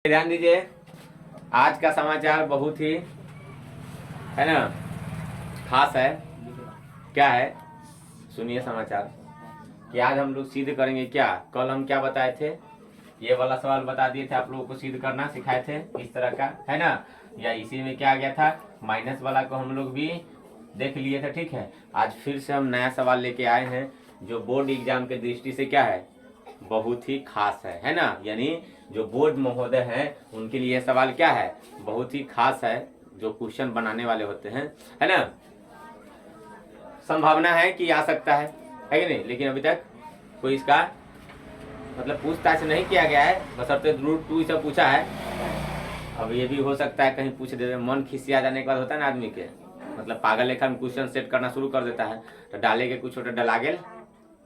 ध्यान दीजिए, आज का समाचार बहुत ही है ना खास है। क्या है, सुनिए समाचार कि आज हम लोग सिद्ध करेंगे। क्या कल हम क्या बताए थे, ये वाला सवाल बता दिए थे आप लोगों को, सिद्ध करना सिखाए थे इस तरह का, है ना। या इसी में क्या आ गया था, माइनस वाला को हम लोग भी देख लिए थे। ठीक है, आज फिर से हम नया सवाल लेके आए हैं जो बोर्ड एग्जाम के दृष्टि से क्या है, बहुत ही खास है ना। यानी जो बोर्ड महोदय हैं उनके लिए सवाल क्या है, बहुत ही खास है, जो क्वेश्चन बनाने वाले होते हैं, है ना। संभावना है कि आ सकता है कि नहीं, लेकिन अभी तक कोई इसका मतलब पूछताछ नहीं किया गया है, बशर्ते रूट 2 से पूछा है। अब ये भी हो सकता है कहीं पूछ दे, मन खिसिया जाने के बाद होता है ना आदमी के, मतलब पागल लेखा में क्वेश्चन सेट करना शुरू कर देता है, तो डालेंगे कुछ हो तो डला गेल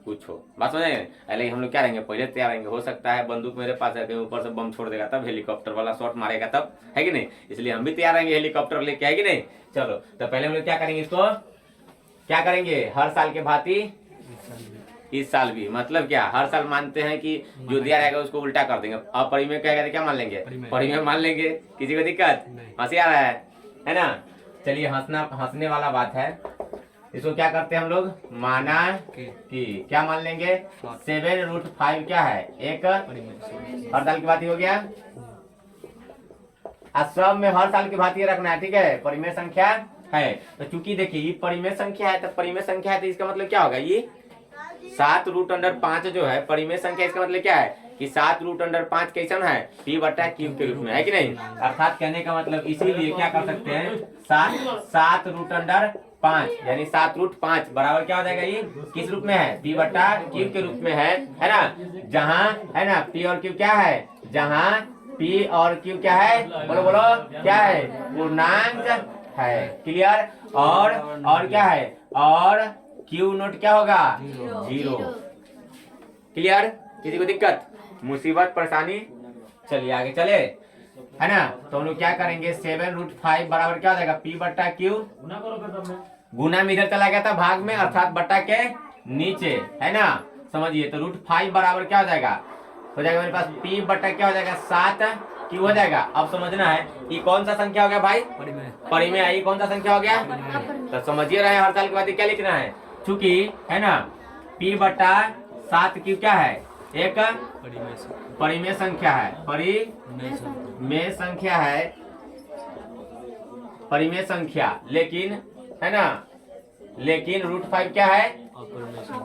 कुछ हो, बात समझ आए। पहले हम लोग क्या रहेंगे, पहले तैयार रहेंगे। हो सकता है बंदूक मेरे पास है, कहीं ऊपर से बम छोड़ देगा तब हेलीकॉप्टर वाला शॉट मारेगा तब, है कि नहीं। इसलिए हम भी तैयार रहेंगे हेलीकॉप्टर लेके, है कि नहीं। चलो तो पहले हम लोग क्या करेंगे, इसको क्या करेंगे, हर साल के भांति इस साल भी, मतलब क्या, हर साल मानते हैं कि जो दिया रहेगा उसको उल्टा कर देंगे। अब परी में क्या मान लेंगे, परी में मान लेंगे। किसी को दिक्कत, हंसी आ रहा है ना। चलिए हंसने वाला बात है। इसको क्या करते हैं हम लोग, माना कि क्या मान लेंगे, 7√5 क्या है, एक हर साल की बात ही हो गया। सब में हर साल की बात ये रखना है, ठीक है। परिमेय संख्या है तो चूंकि देखिए ये परिमेय संख्या है, तो परिमेय संख्या है तो इसका मतलब क्या होगा, ये 7√5 जो है परिमेय संख्या, इसका मतलब क्या है कि 7√5 कैसा है, p/q के रूप में, है कि नहीं। अर्थात कहने का मतलब इसीलिए क्या कर सकते हैं, 7√5 यानी 7√5 बराबर क्या हो जाएगा, ये किस रूप में है, p/q के रूप में है ना। जहाँ है ना p और q क्या है, जहाँ p और q क्या है, बोलो बोलो क्या है, पूर्णांक है। क्लियर। और क्या है, और Q नोट क्या होगा, 0। क्लियर, किसी को दिक्कत मुसीबत परेशानी। चलिए आगे चले, है ना। तो हम लोग क्या करेंगे, 7√5 बराबर क्या हो जाएगा, p/q, गुना में इधर चला गया था भाग में, अर्थात बट्टा के नीचे, है ना। समझिए, तो √5 बराबर क्या हो जाएगा, मेरे पास p/, क्या हो जाएगा 7q हो जाएगा। अब समझना है ये कौन सा संख्या हो गया भाई, परिमेय है। ये कौन सा संख्या हो गया, तो समझिए रहे हर साल के बाद क्या लिखना है, चूंकि है ना p/7q क्या है, एक परिमेय संख्या है, परिमेय संख्या है, परिमेय संख्या, लेकिन है ना, लेकिन √5 क्या है,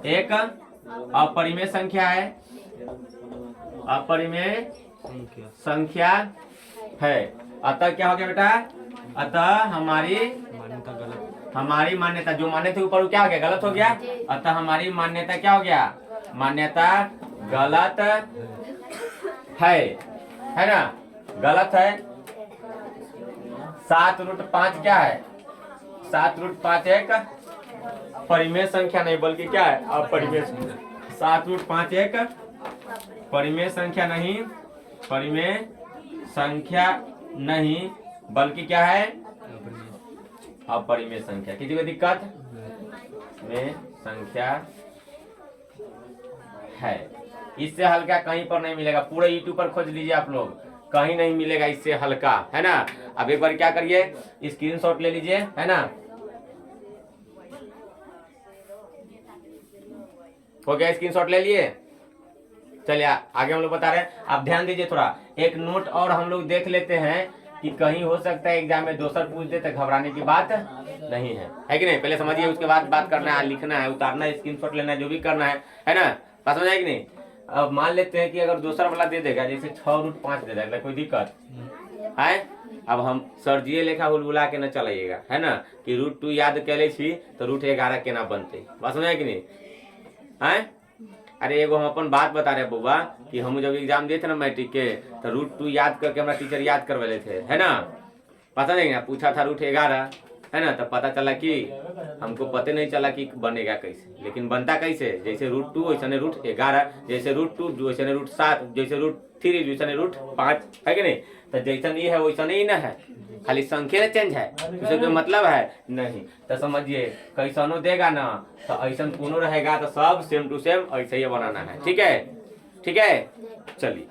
एक अपरिमेय संख्या है, अपरिमेय संख्या है। अतः क्या हो गया बेटा, अतः हमारी मान्यता जो मान्य थे ऊपर क्या हो गया, गलत हो गया। अतः हमारी मान्यता क्या हो गया, मान्यता गलत है ना, गलत है। 7√5 क्या है, 7√5 एक परिमेय संख्या नहीं बल्कि क्या है, अपरिमेय संख्या। 7√5 एक परिमेय संख्या नहीं, परिमेय संख्या नहीं बल्कि क्या है, अपरिमेय संख्या। किसी को दिक्कत में संख्या है। इससे हल्का कहीं पर नहीं मिलेगा, पूरे यूट्यूब पर खोज लीजिए आप लोग, कहीं नहीं मिलेगा इससे हल्का, है ना। अब एक बार क्या करिए, स्क्रीनशॉट ले लीजिए, है ना। हो गया, स्क्रीनशॉट ले लिए। चलिए आगे हम लोग बता रहे हैं, आप ध्यान दीजिए थोड़ा। एक नोट और हम लोग देख लेते हैं कि कहीं हो सकता है एग्जाम में दोसर पूछ दे, तो घबराने की बात नहीं है कि नहीं। पहले समझिए, उसके बाद बात करना है, लिखना है, उतारना है, स्क्रीनशॉट लेना है, जो भी करना है ना। बात समझ आएगी नहीं। अब मान लेते हैं कि अगर दूसरा वाला दे देगा, जैसे 6√5 दे देगा, कोई दिक्कत है। अब हम सरजिए लेखा हुलहुला के न चलाइएगा, है ना, कि √2 याद कर ले छी तो √11 केना बनते। बात समझ आएगी नहीं है। अरे एगो हम अपन बात बता रहे बउआ कि हम जब एग्जाम दिए थे ना मैट्रिक के, तो √2 याद करके हमारा टीचर याद करवाले थे, है ना। पता नहीं, पूछा था √11, है ना, तो पता चला कि हमको पता नहीं चला कि बनेगा कैसे, लेकिन बनता कैसे, जैसे √2 वैसे √11, जैसे √2 वैसे √7, जैसे √3 वैसे √5, है कि नहीं। तो जैसा ये है वैसा ही ना है, खाली संख्या चेंज है, उससे कोई मतलब है नहीं। तो समझिए, कैसनो देगा ना तो ऐसा कोनो रहेगा तो सब सेम टू सेम ऐसे ही बनाना है, ठीक है। चलिए